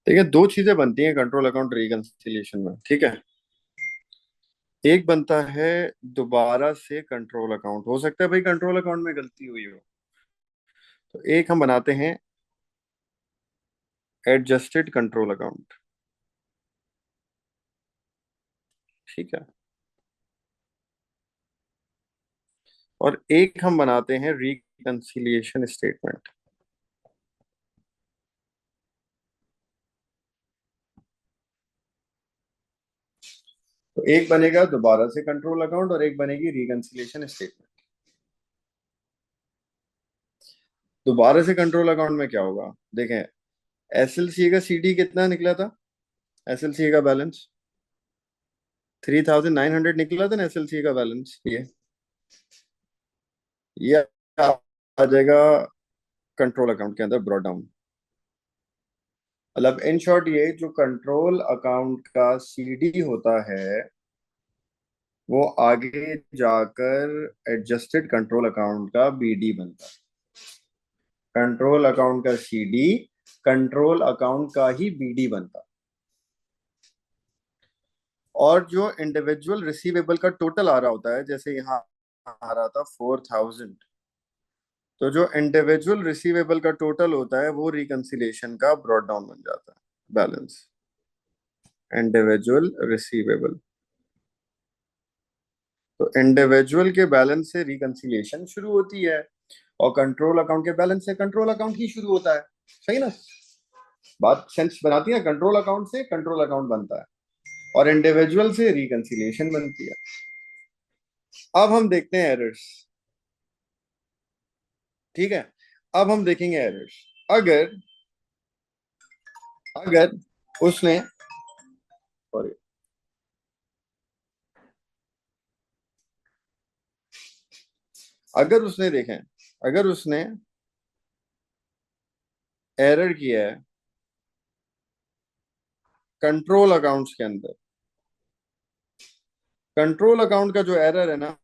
देखिए, दो चीजें बनती हैं कंट्रोल अकाउंट रिकंसिलिएशन में, ठीक है। एक बनता है दोबारा से कंट्रोल अकाउंट, हो सकता है भाई कंट्रोल अकाउंट में गलती हुई हो, तो एक हम बनाते हैं एडजस्टेड कंट्रोल अकाउंट, ठीक है। और एक हम बनाते हैं रिकंसिलिएशन स्टेटमेंट। तो एक बनेगा दोबारा से कंट्रोल अकाउंट और एक बनेगी रिकंसिलिएशन स्टेटमेंट। दोबारा से कंट्रोल अकाउंट में क्या होगा, देखें, एसएलसी का सीडी कितना निकला था, एसएलसी का बैलेंस 3900 निकला था ना, एसएलसी का बैलेंस ये आ जाएगा कंट्रोल अकाउंट के अंदर ब्रॉट डाउन। मतलब इन शॉर्ट, ये जो कंट्रोल अकाउंट का सीडी होता है वो आगे जाकर एडजस्टेड कंट्रोल अकाउंट का बीडी बनता है। कंट्रोल अकाउंट का सीडी कंट्रोल अकाउंट का ही बीडी बनता है। और जो इंडिविजुअल रिसीवेबल का टोटल आ रहा होता है, जैसे यहाँ आ रहा था 4000, तो जो इंडिविजुअल रिसीवेबल का टोटल होता है वो रिकंसिलिएशन का ब्रॉट डाउन बन जाता है बैलेंस, इंडिविजुअल रिसीवेबल। तो इंडिविजुअल के बैलेंस से रिकंसिलिएशन शुरू होती है और कंट्रोल अकाउंट के बैलेंस से कंट्रोल अकाउंट ही शुरू होता है। सही ना, बात सेंस बनाती है। कंट्रोल अकाउंट से कंट्रोल अकाउंट बनता है और इंडिविजुअल से रिकंसिलिएशन बनती है। अब हम देखते हैं एरर्स, ठीक है। अब हम देखेंगे एरर्स। अगर अगर उसने, सॉरी, अगर उसने देखें, अगर उसने एरर किया है कंट्रोल अकाउंट्स के अंदर, कंट्रोल अकाउंट का जो एरर है ना,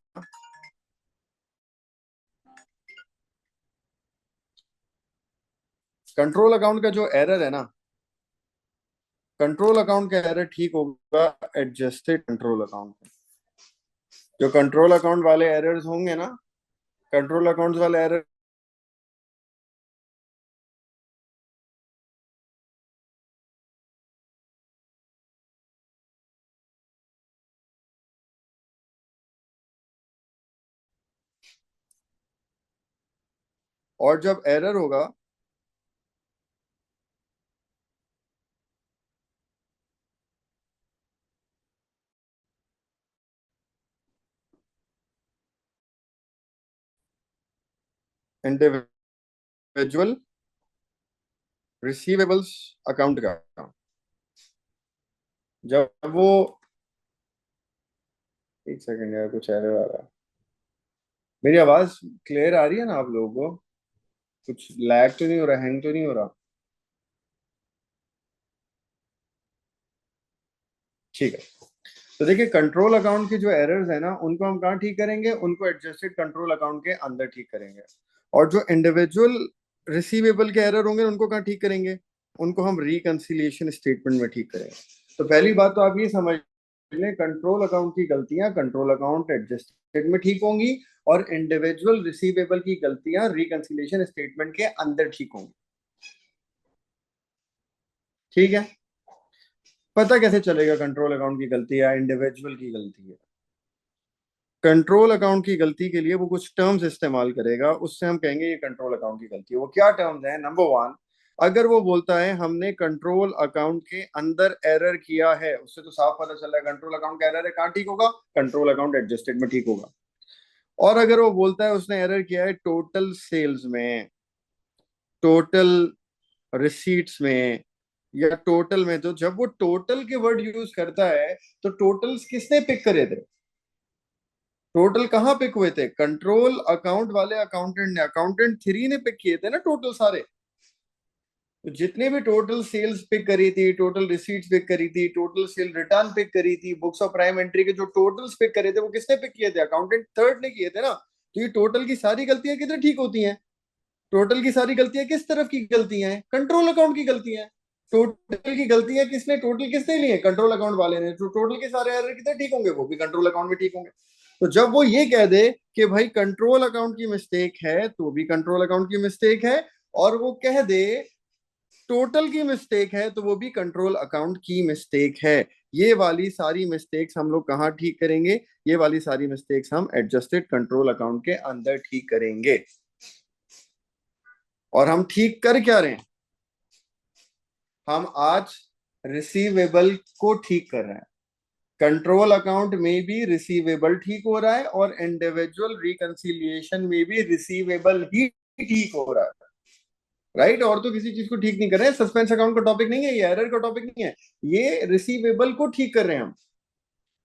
कंट्रोल अकाउंट का जो एरर है ना, कंट्रोल अकाउंट का एरर ठीक होगा एडजस्टेड कंट्रोल अकाउंट। जो कंट्रोल अकाउंट वाले एरर्स होंगे ना, कंट्रोल अकाउंट वाले एरर, और जब एरर होगा इंडिविजुअल रिसीवेबल्स अकाउंट का, जब वो, एक सेकंड यार, कुछ एरर आ रहा है। मेरी आवाज क्लियर आ रही है ना आप लोगों को? कुछ लैग तो नहीं हो रहा, हैंग तो नहीं हो रहा? ठीक है। तो देखिए, कंट्रोल अकाउंट के जो एरर्स है ना, उनको हम कहाँ ठीक करेंगे, उनको एडजस्टेड कंट्रोल अकाउंट के अंदर ठीक करेंगे। और जो इंडिविजुअल रिसीवेबल के एरर होंगे उनको कहाँ ठीक करेंगे, उनको हम रिकंसिलिएशन स्टेटमेंट में ठीक करेंगे। तो पहली बात तो आप ये समझ लें, कंट्रोल अकाउंट की गलतियां कंट्रोल अकाउंट एडजस्टेड में ठीक होंगी और इंडिविजुअल रिसीवेबल की गलतियां रिकंसिलिएशन स्टेटमेंट के अंदर ठीक होंगी, ठीक है। पता कैसे चलेगा कंट्रोल अकाउंट की गलती या इंडिविजुअल की गलती है? कंट्रोल अकाउंट की गलती के लिए वो कुछ टर्म्स इस्तेमाल करेगा, उससे हम कहेंगे ये कंट्रोल अकाउंट की गलती है। वो क्या टर्म्स है? नंबर वन, अगर वो बोलता है हमने कंट्रोल अकाउंट के अंदर एरर किया है, उससे तो साफ पता चल रहा है कंट्रोल अकाउंट का एरर है, कहाँ ठीक होगा, कंट्रोल अकाउंट एडजस्टेड में ठीक होगा। और अगर वो बोलता है उसने एरर किया है टोटल सेल्स में, टोटल रिसीट्स में, या टोटल में, तो जब वो टोटल के वर्ड यूज करता है तो टोटल्स किसने पिक करे थे? टोटल कहाँ पिक हुए थे? कंट्रोल अकाउंट वाले अकाउंटेंट ने, अकाउंटेंट थ्री ने पिक किए थे ना टोटल सारे। तो जितने भी टोटल सेल्स पिक करी थी, टोटल रिसीट्स पिक करी थी, टोटल सेल रिटर्न पिक करी थी, बुक्स ऑफ प्राइम एंट्री के जो टोटल्स पिक करे थे वो किसने पिक किए थे? अकाउंटेंट थर्ड ने किए थे ना। तो ये टोटल की सारी गलतियां किधर ठीक होती हैं? टोटल की सारी गलतियां किस तरफ की गलतियां हैं? कंट्रोल अकाउंट की गलतियां हैं। टोटल की गलतियां किसने, टोटल किसने ली है, कंट्रोल अकाउंट वाले ने। तो टोटल के सारे एरर कितने ठीक होंगे, वो भी कंट्रोल अकाउंट में ठीक होंगे। तो जब वो ये कह दे कि भाई कंट्रोल अकाउंट की मिस्टेक है, तो भी कंट्रोल अकाउंट की मिस्टेक है, और वो कह दे टोटल की मिस्टेक है, तो वो भी कंट्रोल अकाउंट की मिस्टेक है। ये वाली सारी मिस्टेक्स हम लोग कहाँ ठीक करेंगे, ये वाली सारी मिस्टेक्स हम एडजस्टेड कंट्रोल अकाउंट के अंदर ठीक करेंगे। और हम ठीक कर क्या रहे हैं, हम आज रिसीवेबल को ठीक कर रहे हैं। कंट्रोल अकाउंट में भी रिसीवेबल ठीक हो रहा है, और इंडिविजुअल रिकंसिलिएशन में भी रिसीवेबल ही ठीक हो रहा है, राइट। और तो किसी चीज को ठीक नहीं कर रहे हैं, सस्पेंस अकाउंट का टॉपिक नहीं है, ये एरर का टॉपिक नहीं है, ये रिसीवेबल को ठीक कर रहे हैं हम।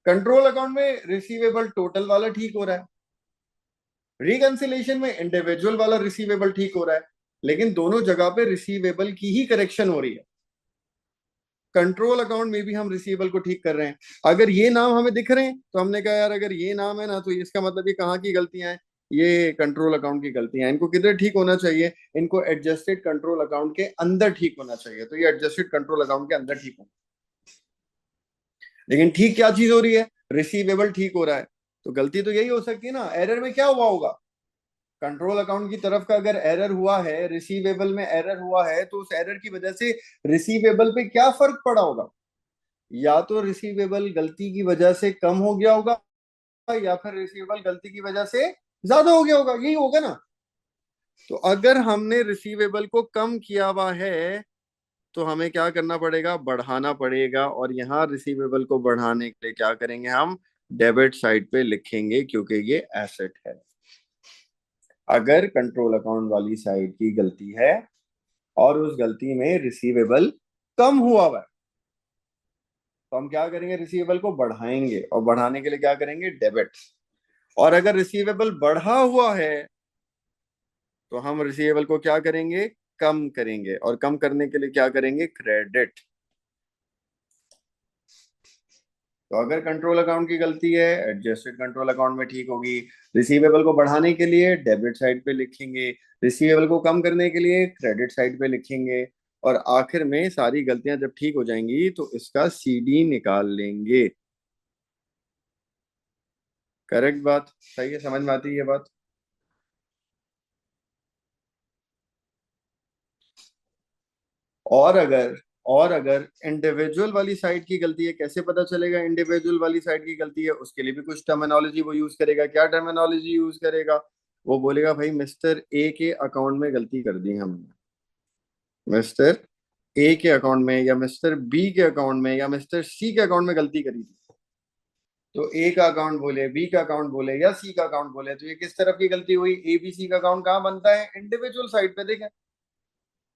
कंट्रोल अकाउंट में रिसीवेबल टोटल वाला ठीक हो रहा है, रिकंसिलिएशन में इंडिविजुअल वाला रिसीवेबल ठीक हो रहा है, लेकिन दोनों जगह पे रिसीवेबल की ही करेक्शन हो रही है। कंट्रोल अकाउंट में भी हम रिसीवेबल को ठीक कर रहे हैं। अगर ये नाम हमें दिख रहे हैं तो हमने कहा यार अगर ये नाम है ना, तो इसका मतलब ये कहाँ की गलतियां हैं, ये कंट्रोल अकाउंट की गलतियां हैं। इनको किधर ठीक होना चाहिए, इनको एडजस्टेड कंट्रोल अकाउंट के अंदर ठीक होना चाहिए। तो ये एडजस्टेड कंट्रोल अकाउंट के अंदर ठीक हो, लेकिन ठीक क्या चीज हो रही है, रिसीवेबल ठीक हो रहा है। तो गलती तो यही हो सकती है ना, एरर में क्या हुआ होगा, कंट्रोल अकाउंट की तरफ का अगर एरर हुआ है, रिसीवेबल में एरर हुआ है, तो उस एरर की वजह से रिसीवेबल पे क्या फर्क पड़ा होगा, या तो रिसीवेबल गलती की वजह से कम हो गया होगा, या फिर रिसीवेबल गलती की वजह से ज्यादा हो गया होगा, यही होगा ना। तो अगर हमने रिसीवेबल को कम किया हुआ है, तो हमें क्या करना पड़ेगा, बढ़ाना पड़ेगा। और यहाँ रिसीवेबल को बढ़ाने के लिए क्या करेंगे, हम डेबिट साइड पे लिखेंगे, क्योंकि ये एसेट है। अगर कंट्रोल अकाउंट वाली साइड की गलती है और उस गलती में रिसीवेबल कम हुआ हुआ है, तो हम क्या करेंगे, रिसीवेबल को बढ़ाएंगे, और बढ़ाने के लिए क्या करेंगे, डेबिट। और अगर रिसीवेबल बढ़ा हुआ है, तो हम रिसीवेबल को क्या करेंगे, कम करेंगे, और कम करने के लिए क्या करेंगे, क्रेडिट। तो अगर कंट्रोल अकाउंट की गलती है, एडजस्टेड कंट्रोल अकाउंट में ठीक होगी। रिसीवेबल को बढ़ाने के लिए डेबिट साइड पे लिखेंगे, रिसीवेबल को कम करने के लिए क्रेडिट साइड पे लिखेंगे, और आखिर में सारी गलतियां जब ठीक हो जाएंगी तो इसका सीडी निकाल लेंगे। करेक्ट बात, सही है, समझ में आती है ये बात। और अगर और अगर इंडिविजुअल वाली साइड की गलती है, कैसे पता चलेगा इंडिविजुअल वाली साइड की गलती है, उसके लिए भी कुछ टर्मिनोलॉजी वो यूज करेगा। क्या टर्मिनोलॉजी यूज करेगा, वो बोलेगा भाई मिस्टर ए के अकाउंट में गलती कर दी हमने, मिस्टर ए के अकाउंट में, या मिस्टर बी के अकाउंट में, या मिस्टर सी के अकाउंट में गलती करी थी। तो ए का अकाउंट बोले, बी का अकाउंट बोले, या सी का अकाउंट बोले, तो ये किस तरफ की गलती हुई, ए बी सी का अकाउंट कहाँ बनता है, इंडिविजुअल साइड पे, देखें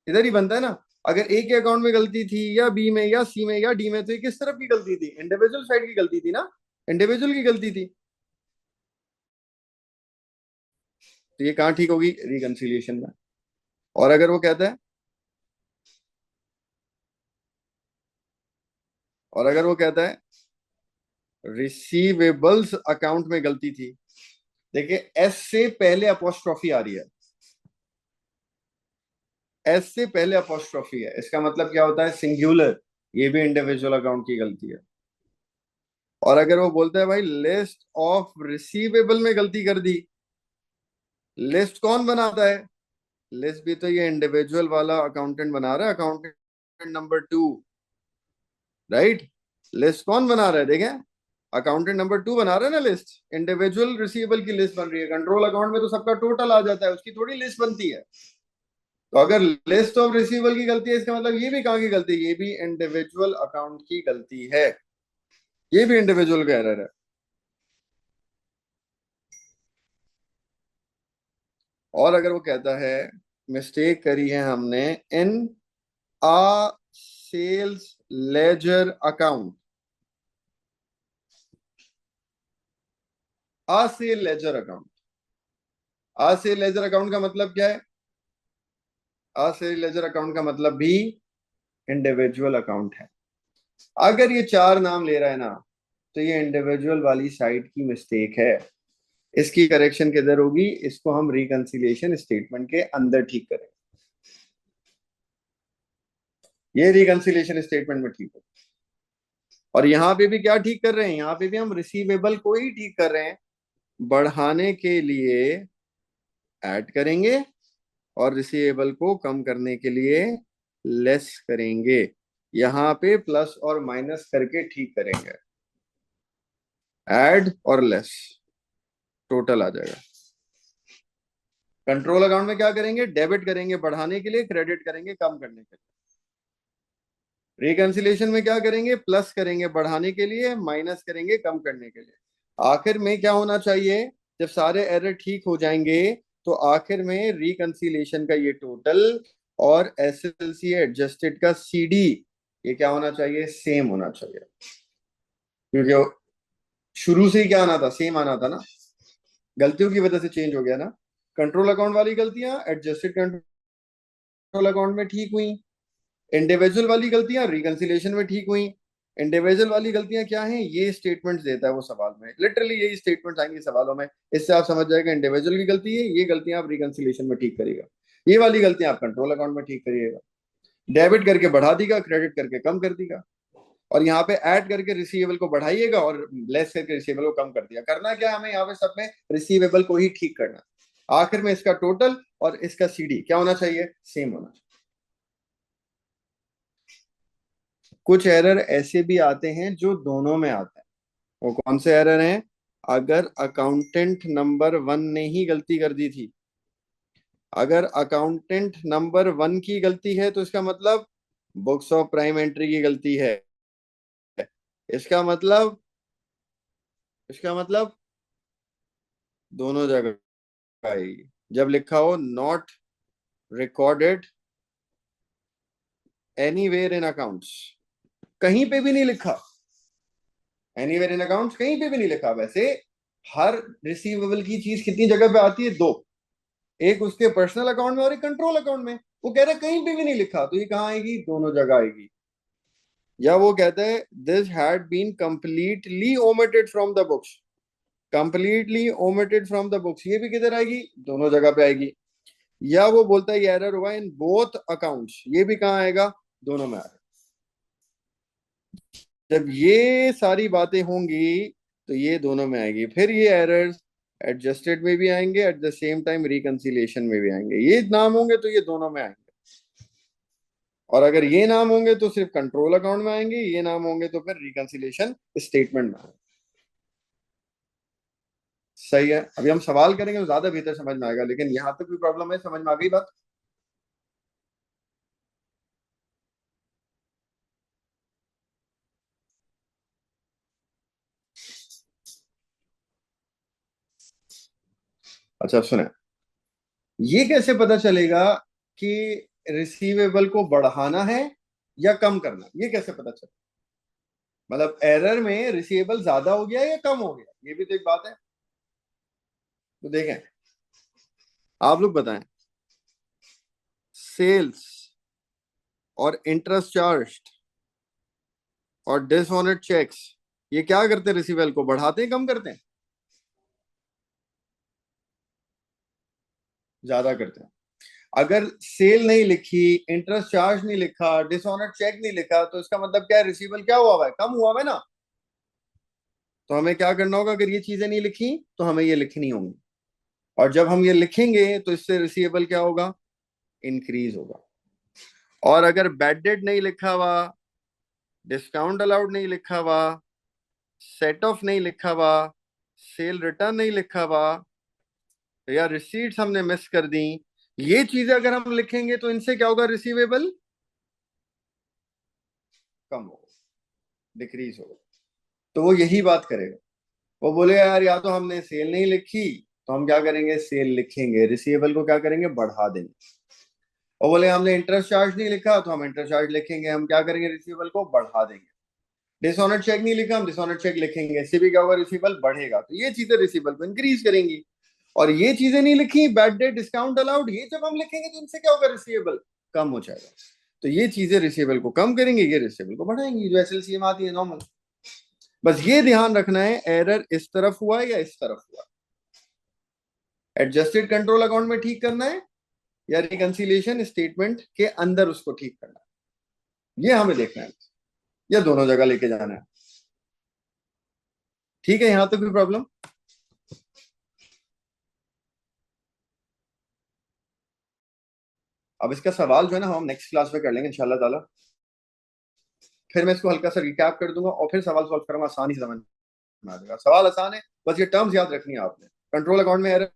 इधर ही बनता है ना। अगर ए के अकाउंट में गलती थी, या बी में, या सी में, या डी में, तो ये किस तरफ की गलती थी, इंडिविजुअल साइड की गलती थी ना, इंडिविजुअल की गलती थी। तो ये कहाँ ठीक होगी, रिकंसिलिएशन में। और अगर वो कहता है और अगर वो कहता है रिसीवेबल्स अकाउंट में गलती थी, देखिए एस से पहले अपोस्ट्रोफी आ रही है, एस से पहले अपोस्ट्रोफी है, इसका मतलब क्या होता है, सिंगुलर, ये भी इंडिविजुअल अकाउंट की गलती है। और अगर वो बोलता है भाई लिस्ट ऑफ रिसीवेबल में गलती कर दी, लिस्ट कौन बनाता है, लिस्ट भी तो ये इंडिविजुअल वाला अकाउंटेंट बना रहा है, अकाउंटेंट नंबर 2, राइट। लिस्ट कौन बना रहा है, देखें अकाउंटेंट नंबर 2 बना रहा है ना लिस्ट, इंडिविजुअल रिसीवेबल की लिस्ट बन रही है। कंट्रोल अकाउंट में तो सबका टोटल आ जाता है, उसकी थोड़ी लिस्ट बनती है। तो अगर लिस्ट ऑफ रिसीवेबल की गलती है, इसका मतलब ये भी कहाँ की गलती है, ये भी इंडिविजुअल अकाउंट की गलती है, ये भी इंडिविजुअल का एरर है। और अगर वो कहता है मिस्टेक करी है हमने इन आ सेल्स लेजर अकाउंट, आ सेल लेजर अकाउंट, आ सेल लेजर अकाउंट का मतलब क्या है, आ सेल लेजर अकाउंट का मतलब भी इंडिविजुअल अकाउंट है। अगर ये चार नाम ले रहा है ना, तो ये इंडिविजुअल वाली साइड की मिस्टेक है। इसकी करेक्शन किधर होगी, इसको हम रिकंसिलिएशन स्टेटमेंट के अंदर ठीक करें। ये रिकंसिलिएशन स्टेटमेंट में ठीक हो। और यहाँ पे भी क्या ठीक कर रहे हैं, यहाँ पे भी हम रिसीवेबल को ही ठीक कर रहे हैं, बढ़ाने के लिए ऐड करेंगे और रिसीवेबल को कम करने के लिए लेस करेंगे। यहां पे प्लस और माइनस करके ठीक करेंगे, ऐड और लेस, टोटल आ जाएगा। कंट्रोल अकाउंट में क्या करेंगे, डेबिट करेंगे बढ़ाने के लिए, क्रेडिट करेंगे कम करने के लिए। रिकंसिलेशन में क्या करेंगे, प्लस करेंगे बढ़ाने के लिए, माइनस करेंगे कम करने के लिए। आखिर में क्या होना चाहिए, जब सारे एरर ठीक हो जाएंगे तो आखिर में रिकंसिलेशन का ये टोटल और एसएलसी एडजस्टेड का सीडी ये क्या होना चाहिए, सेम होना चाहिए। क्योंकि शुरू से ही क्या आना था, सेम आना था ना, गलतियों की वजह से चेंज हो गया ना। कंट्रोल अकाउंट वाली गलतियां एडजस्टेड कंट्रोल अकाउंट में ठीक हुई, इंडिविजुअल वाली गलतियां रिकंसिलेशन में ठीक हुई। इंडिविजुअल वाली गलतियां क्या हैं, ये स्टेटमेंट्स देता है वो सवाल में, लिटरली यही स्टेटमेंट्स आएंगे सवालों में। इससे आप समझ जाएगा इंडिविजुअल की गलती है, ये गलतियां आप रिकंसिलेशन में ठीक करिएगा, ये वाली गलतियां आप कंट्रोल अकाउंट में ठीक करिएगा। डेबिट करके बढ़ा दीगा, क्रेडिट करके कम कर दीगा, और यहाँ पे ऐड करके रिसीवेबल को बढ़ाइएगा और लेस करके रिसीवेबल को कम कर दिया। करना क्या है हमें यहाँ पे, सब में रिसीवेबल को ही ठीक करना। आखिर में इसका टोटल और इसका सीडी क्या होना चाहिए, सेम होना चाहिए। कुछ एरर ऐसे भी आते हैं जो दोनों में आते हैं। वो कौन से एरर हैं, अगर अकाउंटेंट नंबर 1 ने ही गलती कर दी थी, अगर अकाउंटेंट नंबर 1 की गलती है तो इसका मतलब बुक्स ऑफ प्राइम एंट्री की गलती है। इसका मतलब, इसका मतलब दोनों जगह आएगी। जब लिखा हो not recorded anywhere in accounts, कहीं पे भी नहीं लिखा, एनीवेयर इन अकाउंट्स कहीं पे भी नहीं लिखा। वैसे हर रिसीवेबल की चीज कितनी जगह पे आती है, दो, एक उसके पर्सनल अकाउंट में और एक कंट्रोल अकाउंट में। वो कह रहा है कहीं पे भी नहीं लिखा, तो ये कहाँ आएगी, दोनों जगह आएगी। या वो कहता है this had been completely omitted from the books, completely omitted from the books, ये भी किधर आएगी, दोनों जगह पे आएगी। या वो बोलता है ये एरर हुआ इन बोथ अकाउंट्स, ये भी कहाँ आएगा, दोनों में आएगा। जब ये सारी बातें होंगी तो ये दोनों में आएगी। फिर ये एरर्स एडजस्टेड में भी आएंगे, at the same time reconciliation में भी आएंगे। ये नाम होंगे तो ये दोनों में आएंगे, और अगर ये नाम होंगे तो सिर्फ कंट्रोल अकाउंट में आएंगे, ये नाम होंगे तो फिर रिकंसिलिएशन स्टेटमेंट में आएंगे। सही है, अभी हम सवाल करेंगे तो ज्यादा बेहतर समझ में आएगा, लेकिन यहां तक भी प्रॉब्लम है, समझ में आ गई बात। अच्छा सुने, ये कैसे पता चलेगा कि रिसीवेबल को बढ़ाना है या कम करना, ये कैसे पता चलेगा, मतलब एरर में रिसीवेबल ज्यादा हो गया या कम हो गया, ये भी तो एक बात है। तो देखें, आप लोग बताएं, सेल्स और इंटरेस्ट चार्ज और डिसऑनर्ड चेक्स ये क्या करते हैं, रिसीवेबल को बढ़ाते हैं कम करते हैं, ज्यादा करते हैं। अगर सेल नहीं लिखी, इंटरेस्ट चार्ज नहीं लिखा, डिसऑनर्ड चेक नहीं लिखा, तो इसका मतलब क्या है, रिसीवेबल क्या हुआ हुआ है, कम हुआ हुआ है ना। तो हमें क्या करना होगा, अगर ये चीजें नहीं लिखी तो हमें ये लिखनी होंगी, और जब हम ये लिखेंगे तो इससे रिसीवेबल क्या होगा, इंक्रीज होगा। और अगर बैड डेट नहीं लिखा हुआ, डिस्काउंट अलाउड नहीं लिखा हुआ, सेट ऑफ नहीं लिखा हुआ, सेल रिटर्न नहीं लिखा हुआ, या रिसीट्स हमने मिस कर दी, ये चीजें अगर हम लिखेंगे तो इनसे क्या होगा, रिसीवेबल कम होगा, डिक्रीज होगा। तो वो यही बात करेगा, वो बोलेगा यार या तो हमने सेल नहीं लिखी, तो हम क्या करेंगे, सेल लिखेंगे, रिसीवेबल को क्या करेंगे, बढ़ा देंगे। और बोले हमने इंटरेस्ट चार्ज नहीं लिखा, तो हम इंटरेस्ट चार्ज लिखेंगे, हम क्या करेंगे, रिसीवेबल को बढ़ा देंगे। डिसऑनर्ड चेक नहीं लिखा, हम डिसऑनर्ड चेक लिखेंगे, इससे भी क्या होगा, रिसीवेबल बढ़ेगा। तो ये चीजें रिसीवेबल को इंक्रीज करेंगी। और ये चीजें नहीं लिखी, बैड डेट, डिस्काउंट अलाउड, ये जब हम लिखेंगे तो इनसे क्या होगा, रिसीवेबल कम हो जाएगा। तो ये चीजें रिसीवेबल को कम करेंगे, ये रिसीवेबल को बढ़ाएंगी, जो एसएलसी में आती है नॉर्मल। बस ये ध्यान रखना है, एरर इस तरफ हुआ है या इस तरफ हुआ, एडजस्टेड कंट्रोल अकाउंट में ठीक करना है या रिकंसिलिएशन स्टेटमेंट के अंदर उसको ठीक करना है। ये हमें देखना है, ये दोनों जगह लेके जाना है। ठीक है, यहां तक कोई प्रॉब्लम? अब इसका सवाल जो है ना हम नेक्स्ट क्लास में कर लेंगे इंशाल्लाह ताला। फिर मैं इसको हल्का सा रिकैप कर दूंगा और फिर सवाल सॉल्व करूंगा, आसानी से समझ में आ जाएगा। सवाल आसान है, बस ये टर्म्स याद रखनी है आपने। कंट्रोल अकाउंट में एरर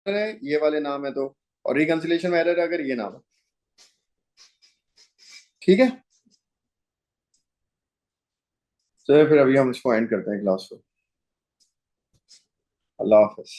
है, ये वाले नाम है तो, और रिकंसिलेशन में एरर है अगर, ये नाम है। ठीक है, तो फिर अभी हम इसको एंड करते हैं क्लास को। अल्लाह हाफिज।